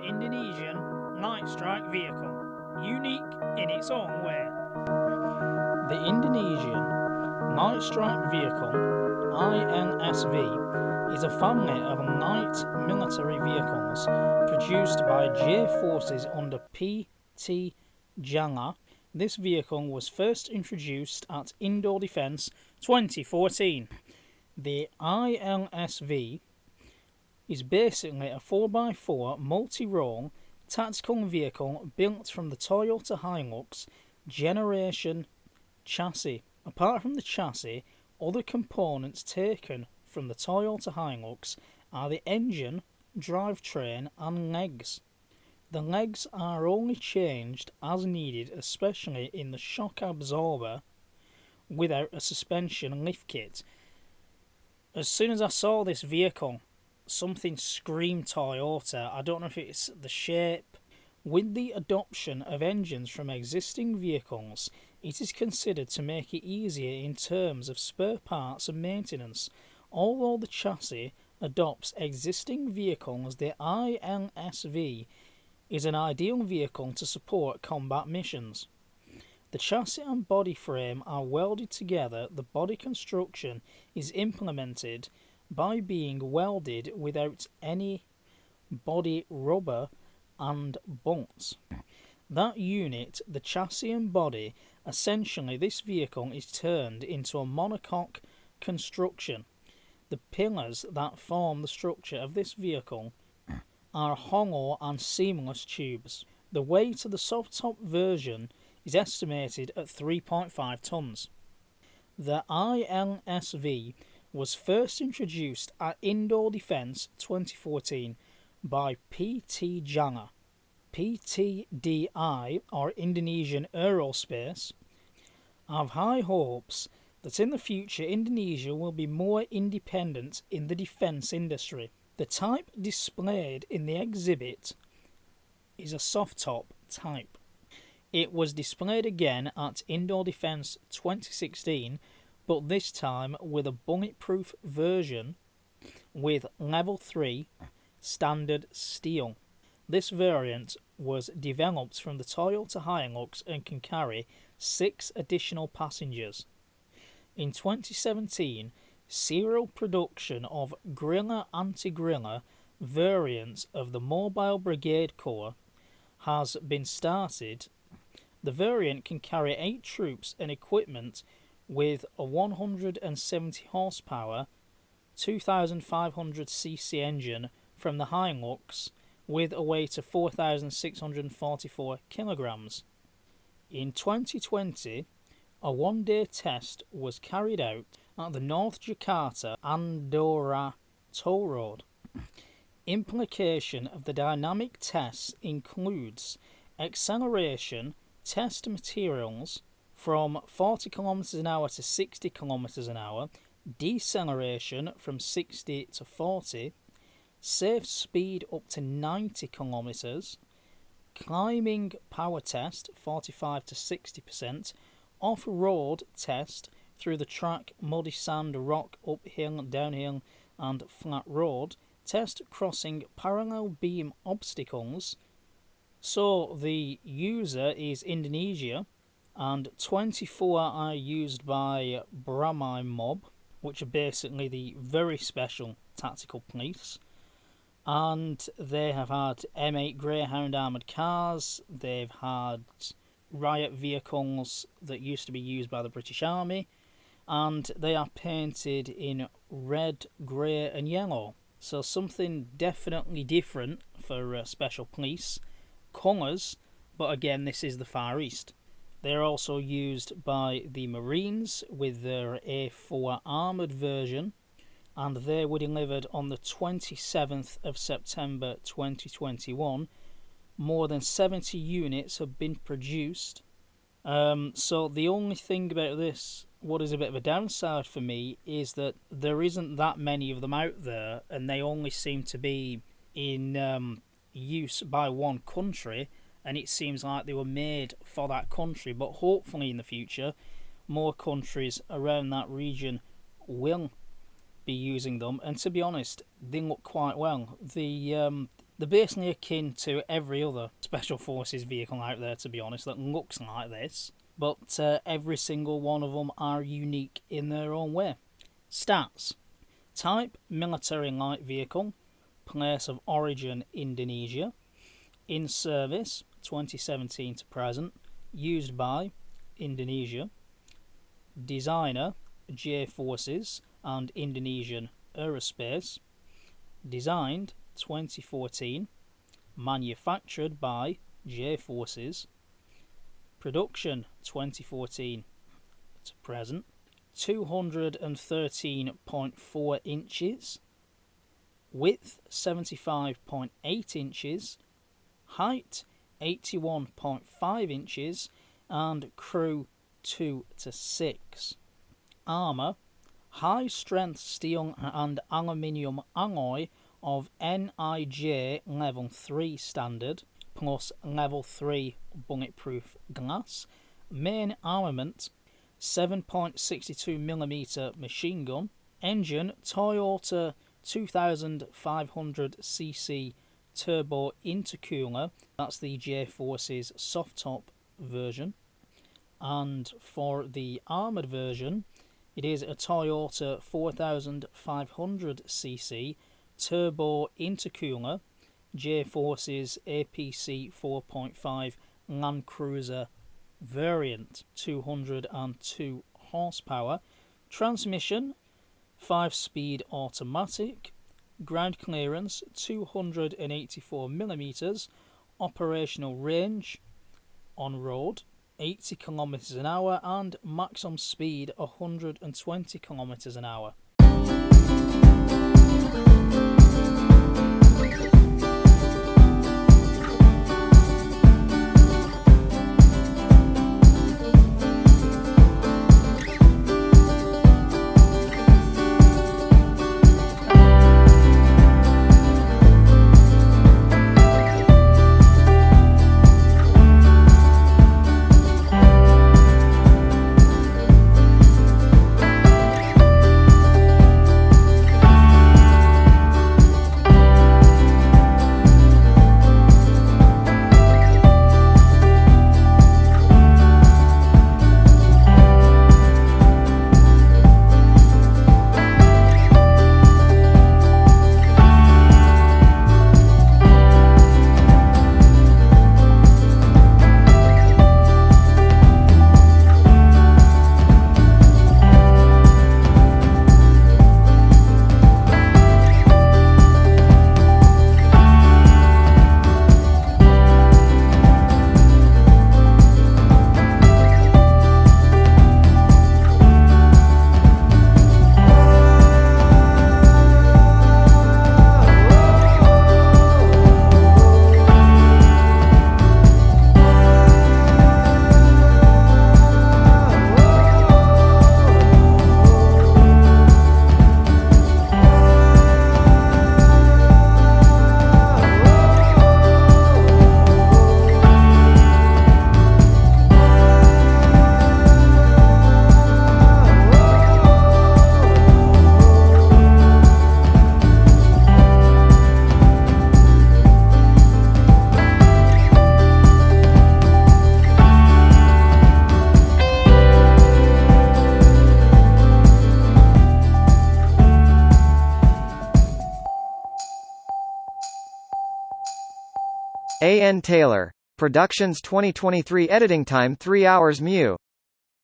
Indonesian light strike vehicle, unique in its own way. The Indonesian light strike vehicle, ILSV, is a family of light military vehicles produced by J forces under PT Janga. This vehicle was first introduced at Indo Defence 2014. The ILSV is basically a 4x4 multi-role tactical vehicle built from the Toyota Hilux generation chassis. Apart from the chassis, other components taken from the Toyota Hilux are the engine, drivetrain and legs. The legs are only changed as needed, especially in the shock absorber without a suspension lift kit. As soon as I saw this vehicle, something screamed Toyota. I don't know if it's the shape. With the adoption of engines from existing vehicles, it is considered to make it easier in terms of spare parts and maintenance. Although the chassis adopts existing vehicles, the ILSV is an ideal vehicle to support combat missions. The chassis and body frame are welded together. The body construction is implemented by being welded without any body rubber and bolts. That unit, the chassis and body, essentially this vehicle is turned into a monocoque construction. The pillars that form the structure of this vehicle are hollow and seamless tubes. The weight of the soft-top version is estimated at 3.5 tons. The ILSV was first introduced at Indo Defence 2014 by PT Janga. PTDI, or Indonesian Aerospace, have high hopes that in the future Indonesia will be more independent in the defence industry. The type displayed in the exhibit is a soft-top type. It was displayed again at Indo Defence 2016, but this time with a bulletproof version with level 3 standard steel. This variant was developed from the Toyota Hilux and can carry 6 additional passengers. In 2017, serial production of Guerrilla anti-guerrilla variants of the Mobile Brigade Corps has been started. The variant can carry 8 troops and equipment with a 170 horsepower, 2,500cc engine from the Hilux with a weight of 4,644 kilograms. In 2020, a one-day test was carried out at the North Jakarta Andorra toll road. Implication of the dynamic tests includes acceleration test materials from 40 km an hour to 60 km an hour, deceleration from 60 to 40, safe speed up to 90 kilometers, climbing power test 45 to 60%, off-road test through the track, muddy sand, rock, uphill, downhill and flat road, test crossing parallel beam obstacles. So the user is Indonesia and 24 are used by Bramai Mob, which are basically the very special tactical police. And they have had M8 Greyhound armoured cars, they've had riot vehicles that used to be used by the British Army, and they are painted in red, grey and yellow. So something definitely different for special police colours, but again this is the Far East. They're also used by the Marines with their A4 armoured version, and they were delivered on the 27th of September 2021. More than 70 units have been produced. So the only thing about this, what is a bit of a downside for me, is that there isn't that many of them out there, and they only seem to be in use by one country, and it seems like they were made for that country. But hopefully in the future, more countries around that region will be using them, and to be honest, they look quite well. The They're basically akin to every other Special Forces vehicle out there, to be honest, that looks like this, but every single one of them are unique in their own way. Stats: type military light vehicle, place of origin Indonesia, in service 2017 to present, used by Indonesia, designer J Forces and Indonesian Aerospace, designed 2014, manufactured by J Forces, production 2014 to present, 213.4 inches, width 75.8 inches, height 81.5 inches, and crew 2 to 6. Armour: high strength steel and aluminium alloy of NIJ level 3 standard plus level 3 bulletproof glass. Main armament: 7.62mm machine gun. Engine: Toyota 2500cc turbo intercooler, that's the J Forces soft top version. And for the armoured version, it is a Toyota 4500cc turbo intercooler, J Forces APC 4.5 Land Cruiser variant, 202 horsepower, transmission 5-speed automatic, ground clearance 284mm, operational range on road 80 km an hour, and maximum speed 120 km an hour. A. N. Taylor. Productions 2023. Editing time 3 hours. Mu.